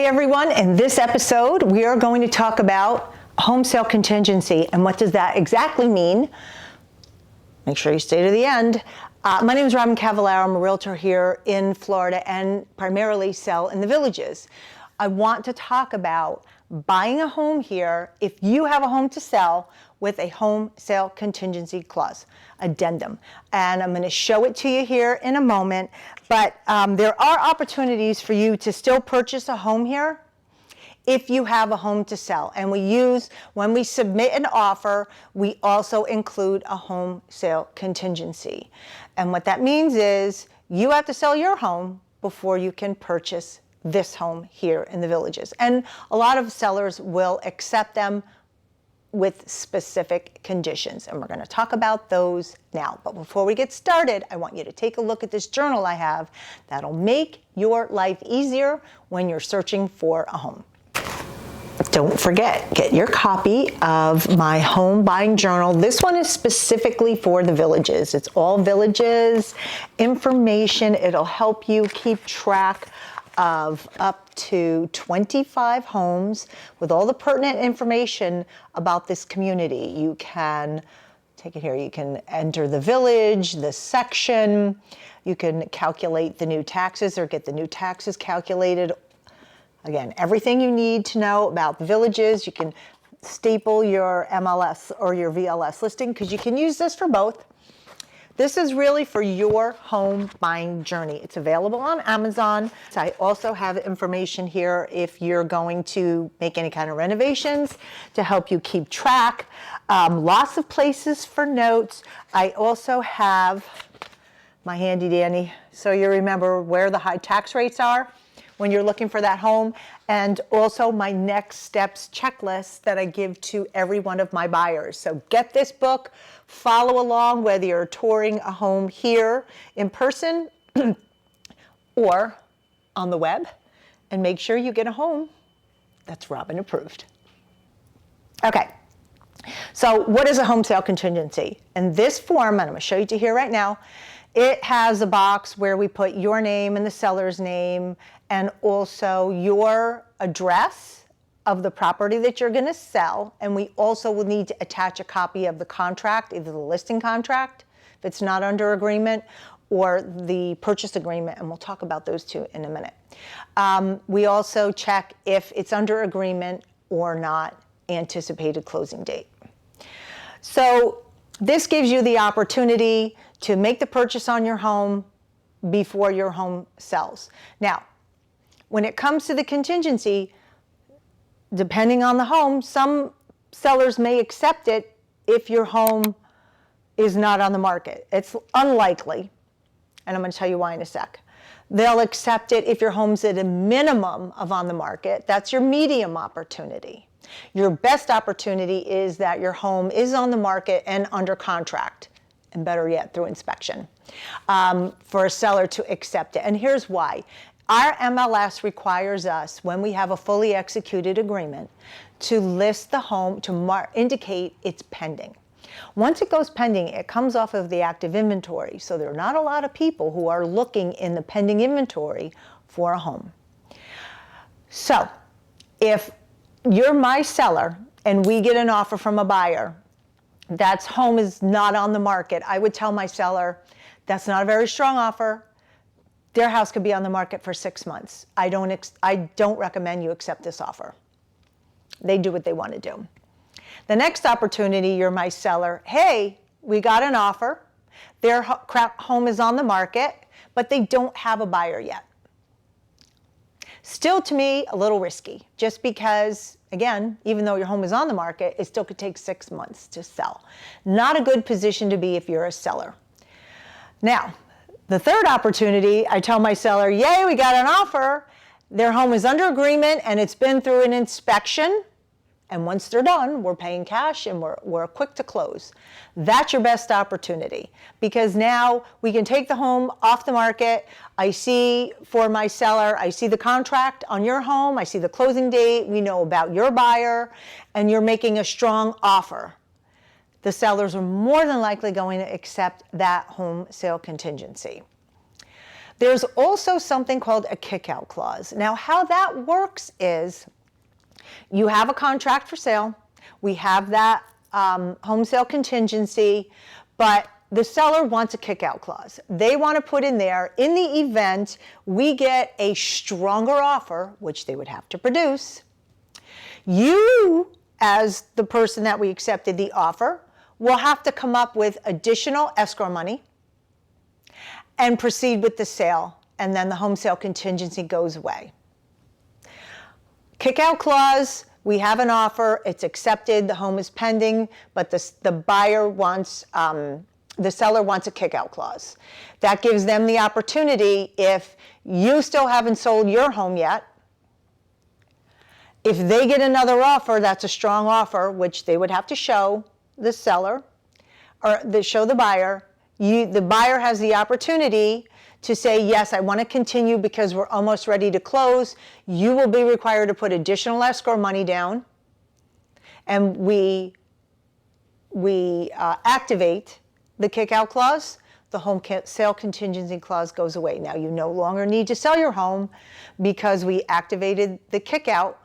Hey everyone, in this episode we are going to talk about home sale contingency and what does that exactly mean. Make sure you stay to the end. My name is Robyn Cavallaro. I'm a realtor here in Florida and primarily sell in the villages. I want to talk about buying a home here if you have a home to sell with a home sale contingency clause, addendum. And I'm going to show it to you here in a moment, but there are opportunities for you to still purchase a home here if you have a home to sell. And when we submit an offer, we also include a home sale contingency. And what that means is you have to sell your home before you can purchase this home here in the villages. And a lot of sellers will accept them with specific conditions, and we're going to talk about those now. But before we get started, I want you to take a look at this journal I have that'll make your life easier when you're searching for a home. Don't forget, get your copy of my home buying journal. This one is specifically for the villages. It's all villages information. It'll help you keep track of up to 25 homes with all the pertinent information about this community. You can take it here. You can enter the village, the section. You can calculate the new taxes or get the new taxes calculated. Again, everything you need to know about the villages. You can staple your MLS or your VLS listing because you can use this for both. This is really for your home buying journey. It's available on Amazon. I also have information here if you're going to make any kind of renovations to help you keep track. Lots of places for notes. I also have my handy dandy so you remember where the high tax rates are when you're looking for that home, and also my next steps checklist that I give to every one of my buyers. So get this book, follow along whether you're touring a home here in person or on the web, and make sure you get a home that's Robyn approved. Okay, so what is a home sale contingency? In this form, and I'm going to show you to here right now, it has a box where we put your name and the seller's name and also your address of the property that you're going to sell. And we also will need to attach a copy of the contract, either the listing contract, if it's not under agreement, or the purchase agreement. And we'll talk about those two in a minute. We also check if it's under agreement or not, anticipated closing date. So this gives you the opportunity to make the purchase on your home before your home sells. Now, when it comes to the contingency, depending on the home, some sellers may accept it if your home is not on the market. It's unlikely, and I'm going to tell you why in a sec. They'll accept it if your home's at a minimum of on the market. That's your medium opportunity. Your best opportunity is that your home is on the market and under contract, and better yet, through inspection, for a seller to accept it. And here's why. Our MLS requires us, when we have a fully executed agreement, to list the home, to indicate it's pending. Once it goes pending, it comes off of the active inventory. So there are not a lot of people who are looking in the pending inventory for a home. So if you're my seller and we get an offer from a buyer, that home is not on the market, I would tell my seller, that's not a very strong offer. Their house could be on the market for 6 months. I don't recommend you accept this offer. They do what they want to do. The next opportunity, you're my seller. Hey, we got an offer. Their home is on the market, but they don't have a buyer yet. Still, to me, a little risky, just because, again, even though your home is on the market, it still could take 6 months to sell. Not a good position to be if you're a seller. Now, the third opportunity, I tell my seller, yay, we got an offer. Their home is under agreement and it's been through an inspection. And once they're done, we're paying cash and we're quick to close. That's your best opportunity, because now we can take the home off the market. I see, for my seller, I see the contract on your home. I see the closing date. We know about your buyer, and you're making a strong offer. The sellers are more than likely going to accept that home sale contingency. There's also something called a kick-out clause. Now, how that works is you have a contract for sale. We have that home sale contingency, but the seller wants a kick-out clause. They want to put in there, in the event we get a stronger offer, which they would have to produce, you, as the person that we accepted the offer, will have to come up with additional escrow money and proceed with the sale, and then the home sale contingency goes away. Kick-out clause, we have an offer, it's accepted, the home is pending, but the buyer wants, the seller wants a kick-out clause. That gives them the opportunity, if you still haven't sold your home yet, if they get another offer that's a strong offer, which they would have to show the seller, or show the buyer, the buyer has the opportunity to say, yes, I want to continue because we're almost ready to close. You will be required to put additional escrow money down, and we activate the kick-out clause. The home sale contingency clause goes away. Now, you no longer need to sell your home because we activated the kick-out.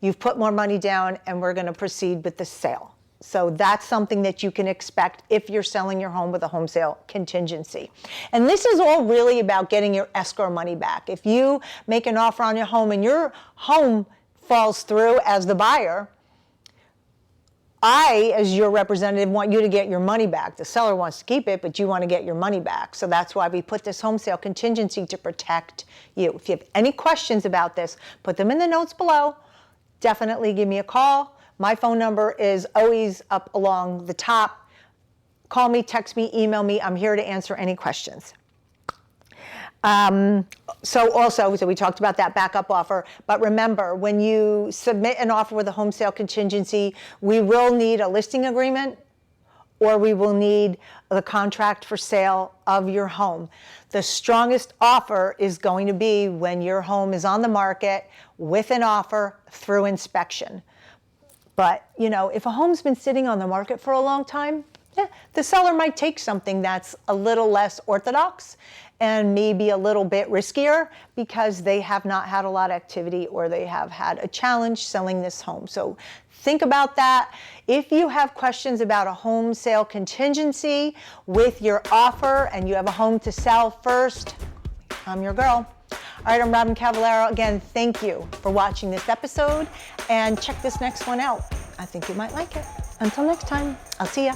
You've put more money down, and we're going to proceed with the sale. So that's something that you can expect if you're selling your home with a home sale contingency. And this is all really about getting your escrow money back. If you make an offer on your home and your home falls through as the buyer, I, as your representative, want you to get your money back. The seller wants to keep it, but you want to get your money back. So that's why we put this home sale contingency to protect you. If you have any questions about this, put them in the notes below. Definitely give me a call. My phone number is always up along the top. Call me, text me, email me. I'm here to answer any questions. So we talked about that backup offer, but remember, when you submit an offer with a home sale contingency, we will need a listing agreement, or we will need the contract for sale of your home. The strongest offer is going to be when your home is on the market with an offer through inspection. But, you know, if a home's been sitting on the market for a long time, the seller might take something that's a little less orthodox and maybe a little bit riskier because they have not had a lot of activity, or they have had a challenge selling this home. So think about that. If you have questions about a home sale contingency with your offer and you have a home to sell first, I'm your girl. All right, I'm Robyn Cavallaro. Again, thank you for watching this episode, and check this next one out. I think you might like it. Until next time, I'll see ya.